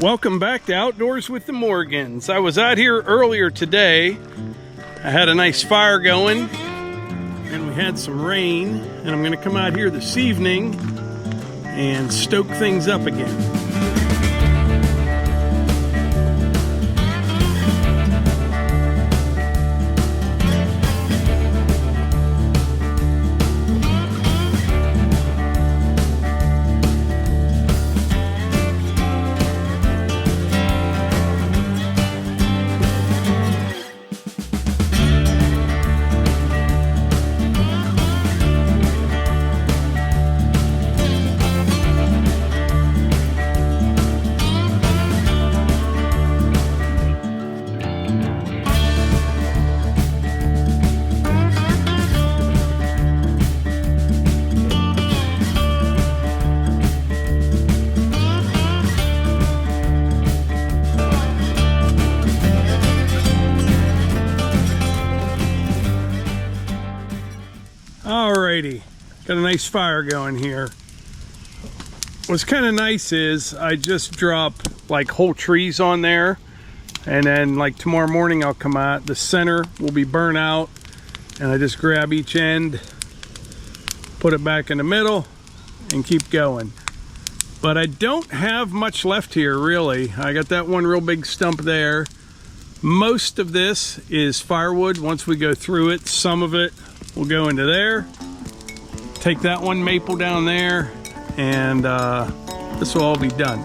Welcome back to Outdoors with the Morgans. I was out here earlier today. I had a nice fire going and we had some rain, and I'm going to come out here this evening and stoke things up again. Alrighty, got a nice fire going here. What's kind of nice is I just drop like whole trees on there, and then like tomorrow morning I'll come out, the center will be burnt out, and I just grab each end, put it back in the middle, and keep going. But I don't have much left here really. I got that one real big stump there. Most of this is firewood. Once we go through it, some of it will go into there. Take that one maple down there, and this will all be done.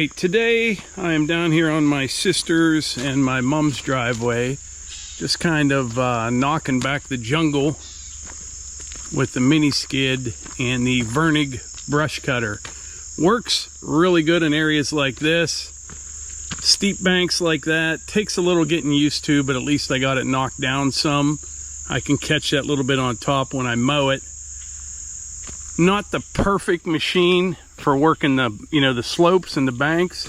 right, today I am down here on my sister's and my mom's driveway, just kind of knocking back the jungle with the mini skid and the Virnig brush cutter. Works really good in areas like this, steep banks like that. Takes a little getting used to, but at least I got it knocked down some. I can catch that little bit on top when I mow it. Not the perfect machine for working the, the slopes and the banks,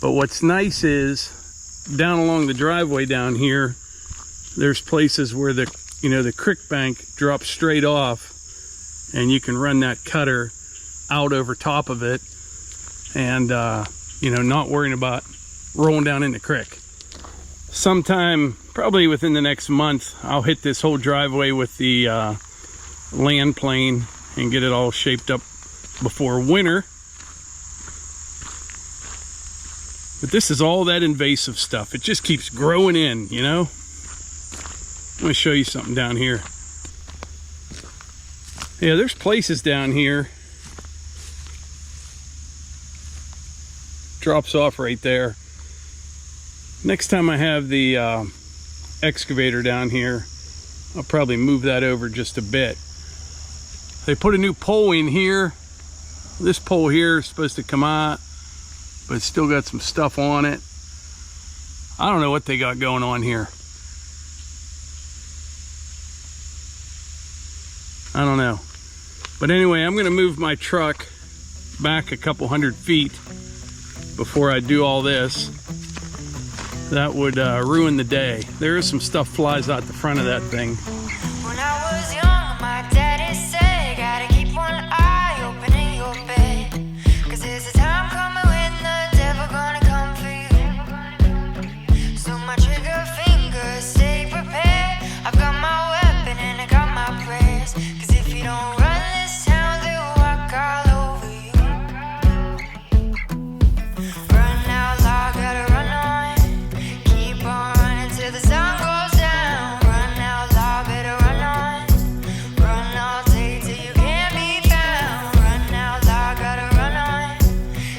but what's nice is down along the driveway down here, there's places where the the creek bank drops straight off, and you can run that cutter out over top of it, and not worrying about rolling down in the creek. Sometime probably within the next month, I'll hit this whole driveway with the land plane and get it all shaped up before winter. But this is all that invasive stuff. It just keeps growing in, I'm going to show you something down here. Yeah, there's places down here. Drops off right there. Next time I have the excavator down here, I'll probably move that over just a bit. They put a new pole in here. This pole here is supposed to come out, but it's still got some stuff on it. I don't know what they got going on here. I don't know. But anyway, I'm going to move my truck back a couple 100 feet before I do all this. That would ruin the day. There is some stuff flies out the front of that thing. When I was young, my daddy said, gotta keep one eye open in your bed, 'cause there's a time coming when the devil gonna come for you. So my trigger fingers stay prepared. I've got my weapon and I got my prayers, 'cause if you don't run this town, they'll walk all over you. Run out loud, gotta run on. Keep on running till the sun goes down. Run out loud, better run on. Run all day till you can't be found. Run out loud, gotta run on.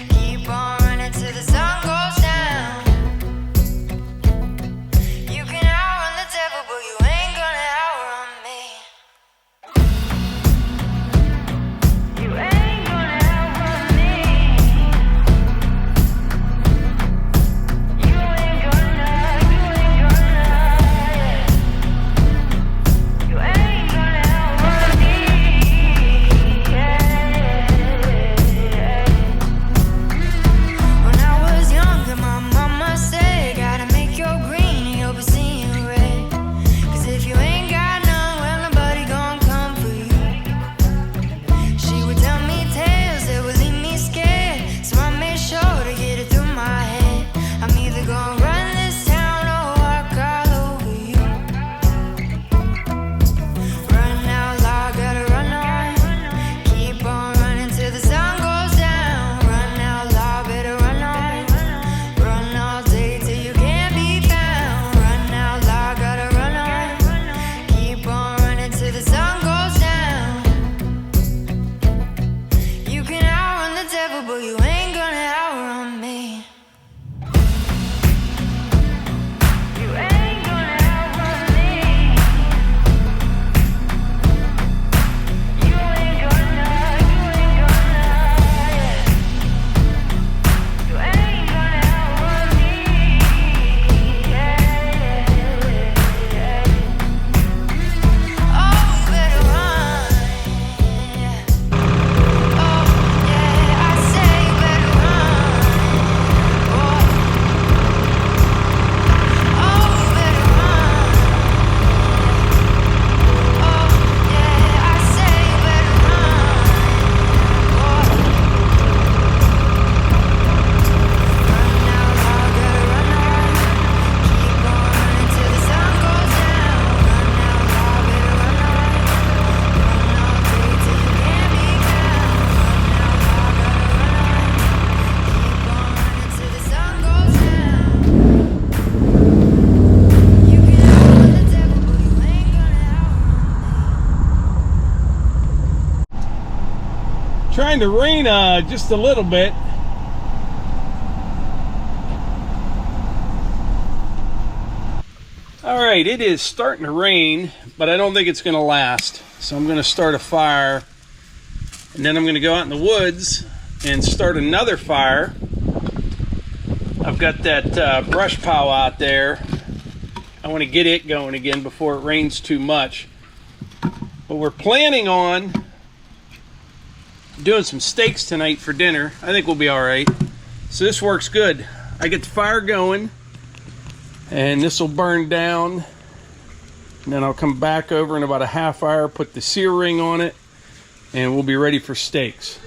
Keep on running till the sun goes down. You can outrun the devil, but you ain't gonna outrun me. You ain't gonna outrun me. You ain't gonna, you ain't gonna outrun me. When I was younger, my mama said, gotta make your green and you'll be seeing red. 'Cause if you ain't got none, well, nobody gon' come for you. She would tell me tales that would leave me scared, so I made sure to get it through my head. I'm either gonna run this town or walk all over you. Run out loud, gotta run on. Keep on running till the sun goes down. Run out loud, better run on. Run all day till you can't be found. Run out loud, gotta run on. Keep on running till the sun goes down. You can outrun the devil, but you ain't gonna outrun me. You ain't gonna outrun me. You ain't gonna, you ain't gonna outrun me. Oh, you better run. Oh, yeah, I say you better run. Oh, you better run. Oh, yeah, I say you better run. Run out loud, gotta run on. Keep on running till the sun goes down. Run out loud, better run on. Run all day till you can't be found. Run out loud, gotta run on. Keep on running till the sun goes down. You can outrun the devil, but you ain't gonna outrun me. Trying to rain just a little bit. All right, it is starting to rain, but I don't think it's going to last. So I'm going to start a fire, and then I'm going to go out in the woods and start another fire. I've got that brush pile out there. I want to get it going again before it rains too much. But we're planning on doing some steaks tonight for dinner. I think we'll be all right. So this works good. I get the fire going, and this will burn down, and then I'll come back over in about a half hour, put the sear ring on it, and we'll be ready for steaks.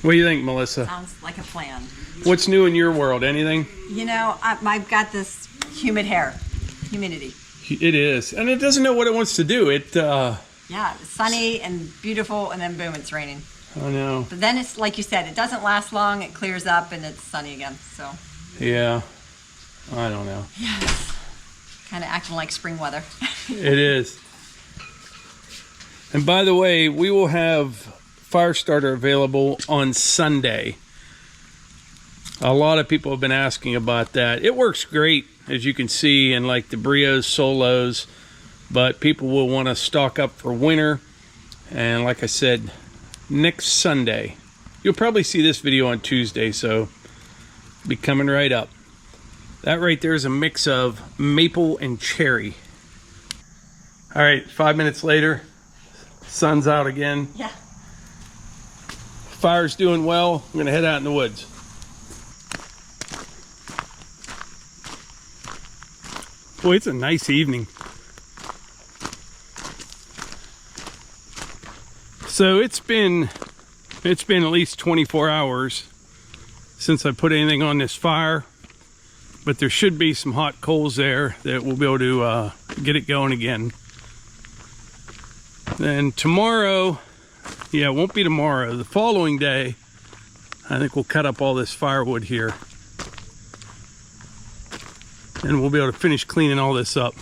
What do you think, Melissa? Sounds like a plan. What's new in your world? Anything? You know, I've got this humidity. It is, and it doesn't know what it wants to do. Yeah, it's sunny and beautiful, and then boom, it's raining. I know. But then it's like you said, it doesn't last long. It clears up, and it's sunny again. So. Yeah, I don't know. Yes. Kind of acting like spring weather. It is. And by the way, we will have fire starter available on Sunday. A lot of people have been asking about that. It works great, as you can see, in like the Brios, Solos, but people will want to stock up for winter. And like I said, next Sunday. You'll probably see this video on Tuesday, so be coming right up. That right there is a mix of maple and cherry. All right, 5 minutes later, sun's out again. Yeah. Fire's doing well. I'm gonna head out in the woods. Boy, it's a nice evening. So it's been at least 24 hours since I put anything on this fire, but there should be some hot coals there that we'll be able to get it going again. Then tomorrow, yeah, it won't be tomorrow, the following day, I think we'll cut up all this firewood here, and we'll be able to finish cleaning all this up.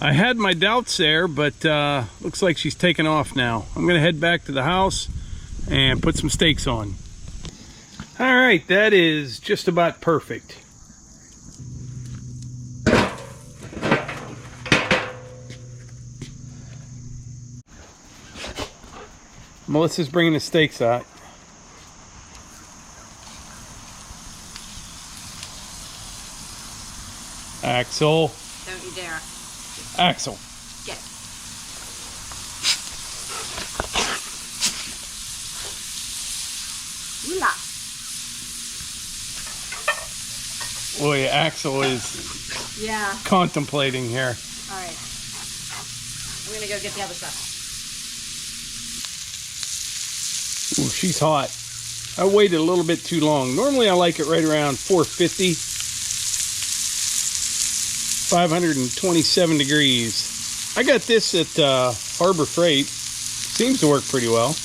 I had my doubts there, but looks like she's taken off now. I'm gonna head back to the house and put some steaks on. All right, that is just about perfect. Melissa's bringing the steaks out. Axel. Don't you dare. Axel. Get. Ooh-la. Boy, Axel is Yeah. contemplating here. All right. I'm gonna go get the other stuff. Ooh, she's hot. I waited a little bit too long. Normally I like it right around 450. 527 degrees. I got this at Harbor Freight. Seems to work pretty well.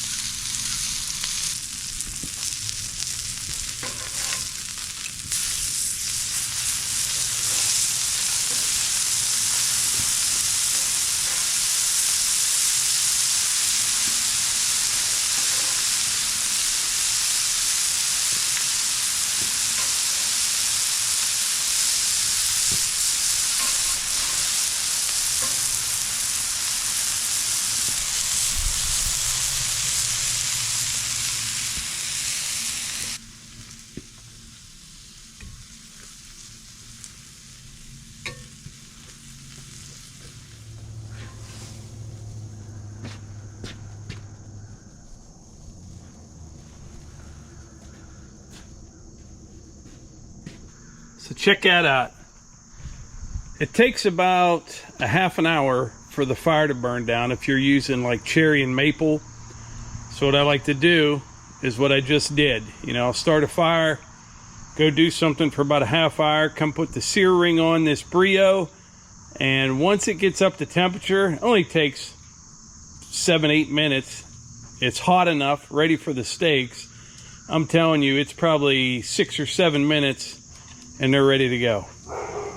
So check that out. It takes about a half an hour for the fire to burn down if you're using like cherry and maple. So what I like to do is what I just did. You know, I'll start a fire, go do something for about a half hour, come put the sear ring on this Brio, and once it gets up to temperature, it only takes 7-8 minutes. It's hot enough, ready for the steaks. I'm telling you, it's probably 6 or 7 minutes and they're ready to go.